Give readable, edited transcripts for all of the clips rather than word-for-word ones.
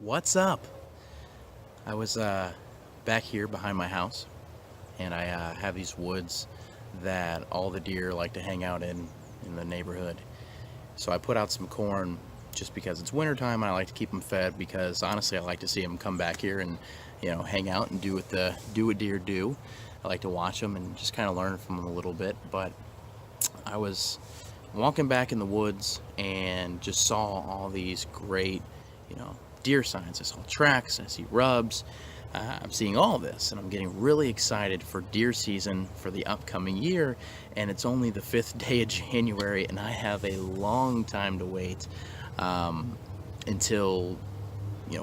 What's up? I was back here behind my house, and I have these woods that all the deer like to hang out in the neighborhood. So I put out some corn just because it's wintertime and I like to keep them fed because honestly I like to see them come back here and hang out and do what deer do. I like to watch them and just kind of learn from them a little bit. But I was walking back in the woods and just saw all these great, you know, deer signs. I saw tracks, I see rubs. I'm seeing all this, and I'm getting really excited for deer season for the upcoming year. And it's only the 5th day of January, and I have a long time to wait until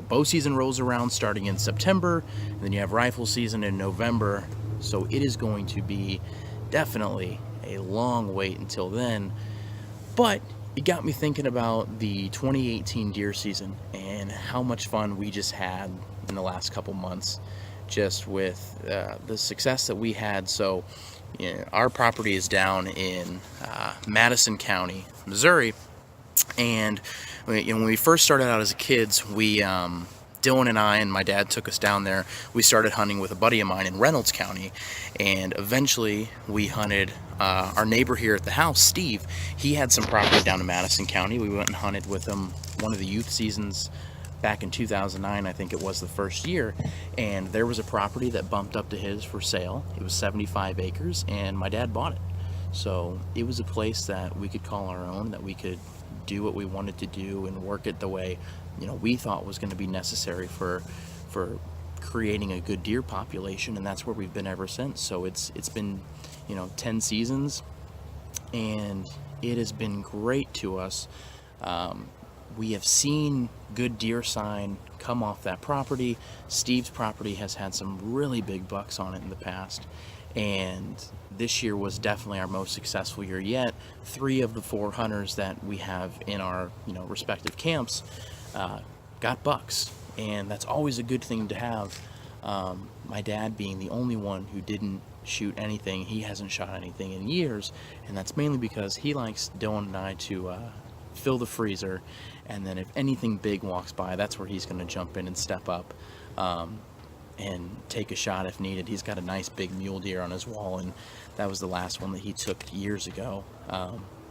bow season rolls around, starting in September. And then you have rifle season in November. So it is going to be definitely a long wait until then. But it got me thinking about the 2018 deer season and how much fun we just had in the last couple months, just with the success that we had. So, our property is down in Madison County, Missouri, and when we first started out as kids, Dylan and I and my dad took us down there. We started hunting with a buddy of mine in Reynolds County, and eventually we hunted our neighbor here at the house, Steve. He had some property down in Madison County. We went and hunted with him one of the youth seasons back in 2009, I think it was the first year, and there was a property that bumped up to his for sale. It was 75 acres, and my dad bought it. So it was a place that we could call our own, that we could do what we wanted to do and work it the way we thought was going to be necessary for creating a good deer population, and that's where we've been ever since. So it's been 10 seasons, and it has been great to us. We have seen good deer sign come off that property. Steve's property has had some really big bucks on it in the past, and this year was definitely our most successful year yet. 3 of the 4 hunters that we have in our respective camps got bucks, and that's always a good thing to have. My dad being the only one who didn't shoot anything. He hasn't shot anything in years, and that's mainly because he likes Dylan and I to fill the freezer, and then if anything big walks by, that's where he's going to jump in and step up and take a shot if needed. He's got a nice big mule deer on his wall, and that was the last one that he took years ago.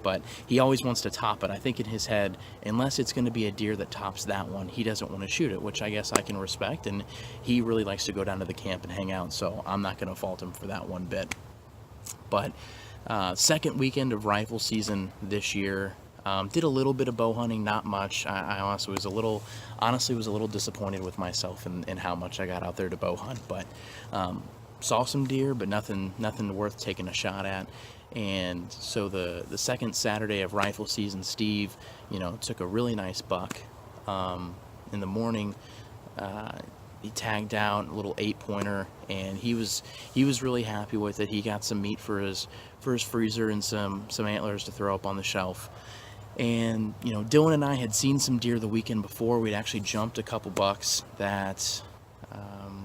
But he always wants to top it. I think in his head, unless it's going to be a deer that tops that one, he doesn't want to shoot it, which I guess I can respect. And he really likes to go down to the camp and hang out, so I'm not going to fault him for that one bit. But second weekend of rifle season this year. Did a little bit of bow hunting, not much. I honestly was a little disappointed with myself and how much I got out there to bow hunt. But saw some deer, but nothing worth taking a shot at. And so the second Saturday of rifle season, Steve, took a really nice buck. In the morning, he tagged out a little 8-pointer, and he was really happy with it. He got some meat for his freezer and some antlers to throw up on the shelf. And Dylan and I had seen some deer the weekend before. We'd actually jumped a couple bucks that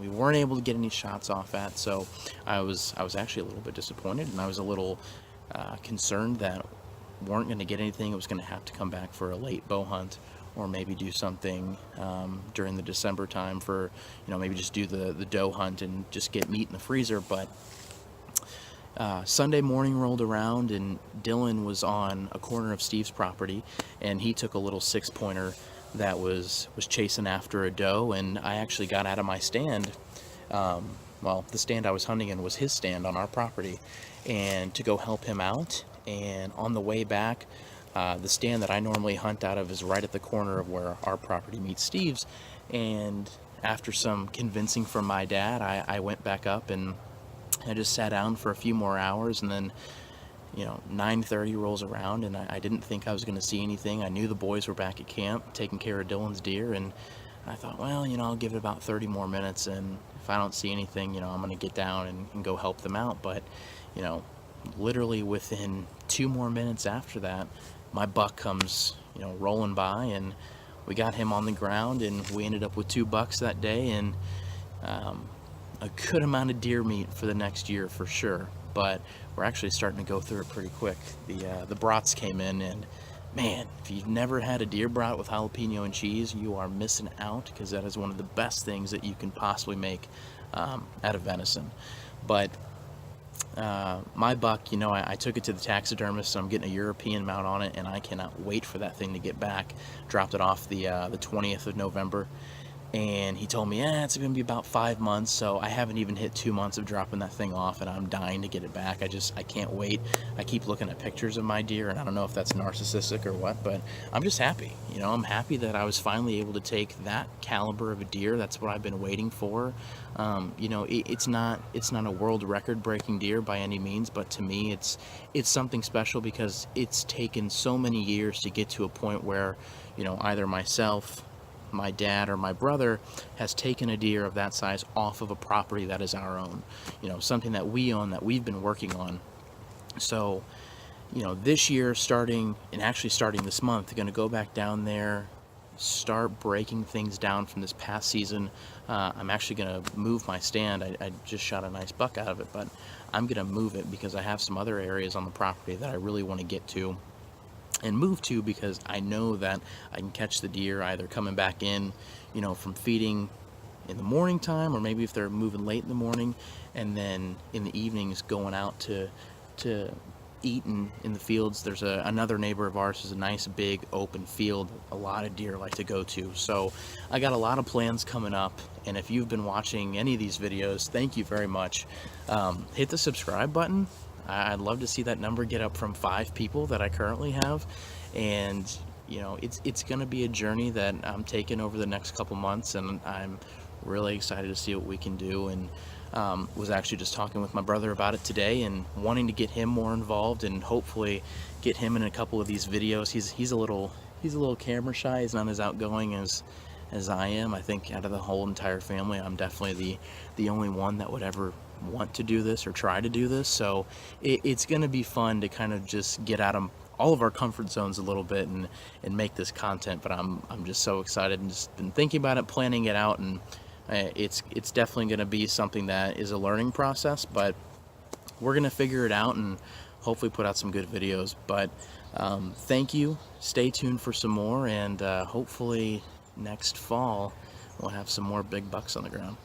we weren't able to get any shots off at. So I was actually a little bit disappointed, and I was a little concerned that we weren't going to get anything. It was going to have to come back for a late bow hunt, or maybe do something during the December time for maybe just do the doe hunt and just get meat in the freezer. But Sunday morning rolled around, and Dylan was on a corner of Steve's property, and he took a little 6-pointer that was chasing after a doe. And I actually got out of my stand. The stand I was hunting in was his stand on our property, and to go help him out. And on the way back, the stand that I normally hunt out of is right at the corner of where our property meets Steve's. And after some convincing from my dad, I went back up and I just sat down for a few more hours, and then 9:30 rolls around, and I didn't think I was going to see anything. I knew the boys were back at camp taking care of Dylan's deer, and I thought, well, I'll give it about 30 more minutes, and if I don't see anything, I'm going to get down and go help them out. But literally within 2 more minutes after that, my buck comes rolling by, and we got him on the ground, and we ended up with 2 bucks that day, and a good amount of deer meat for the next year for sure. But we're actually starting to go through it pretty quick. The brats came in, and man, if you've never had a deer brat with jalapeno and cheese, you are missing out, because that is one of the best things that you can possibly make out of venison. But my buck, you know, I took it to the taxidermist, so I'm getting a European mount on it, and I cannot wait for that thing to get back. Dropped it off the 20th of November, and he told me, it's going to be about 5 months, so I haven't even hit 2 months of dropping that thing off, and I'm dying to get it back. I can't wait. I keep looking at pictures of my deer, and I don't know if that's narcissistic or what, but I'm just happy. You know, I'm happy that I was finally able to take that caliber of a deer. That's what I've been waiting for. You know, it's not a world record breaking deer by any means, but to me it's something special, because it's taken so many years to get to a point where, you know, either myself, my dad, or my brother has taken a deer of that size off of a property that is our own, you know, something that we own, that we've been working on. So, you know, this year, starting this month, going to go back down there, start breaking things down from this past season. I'm actually going to move my stand. I just shot a nice buck out of it, but I'm going to move it because I have some other areas on the property that I really want to get to and move to, because I know that I can catch the deer either coming back in, you know, from feeding in the morning time, or maybe if they're moving late in the morning, and then in the evenings going out to eat in the fields. There's another neighbor of ours who's a nice big open field a lot of deer like to go to. So I got a lot of plans coming up, and if you've been watching any of these videos, thank you very much. Hit the subscribe button. I'd love to see that number get up from 5 people that I currently have, and you know, it's gonna be a journey that I'm taking over the next couple months, and I'm really excited to see what we can do. And was actually just talking with my brother about it today, and wanting to get him more involved and hopefully get him in a couple of these videos. He's a little camera shy. He's not as outgoing as I am. I think out of the whole entire family, I'm definitely the only one that would ever want to do this or try to do this. So it's going to be fun to kind of just get out of all of our comfort zones a little bit and make this content. But I'm just so excited, and just been thinking about it, planning it out, and it's definitely going to be something that is a learning process, but we're going to figure it out and hopefully put out some good videos. But thank you. Stay tuned for some more, and hopefully next fall we'll have some more big bucks on the ground.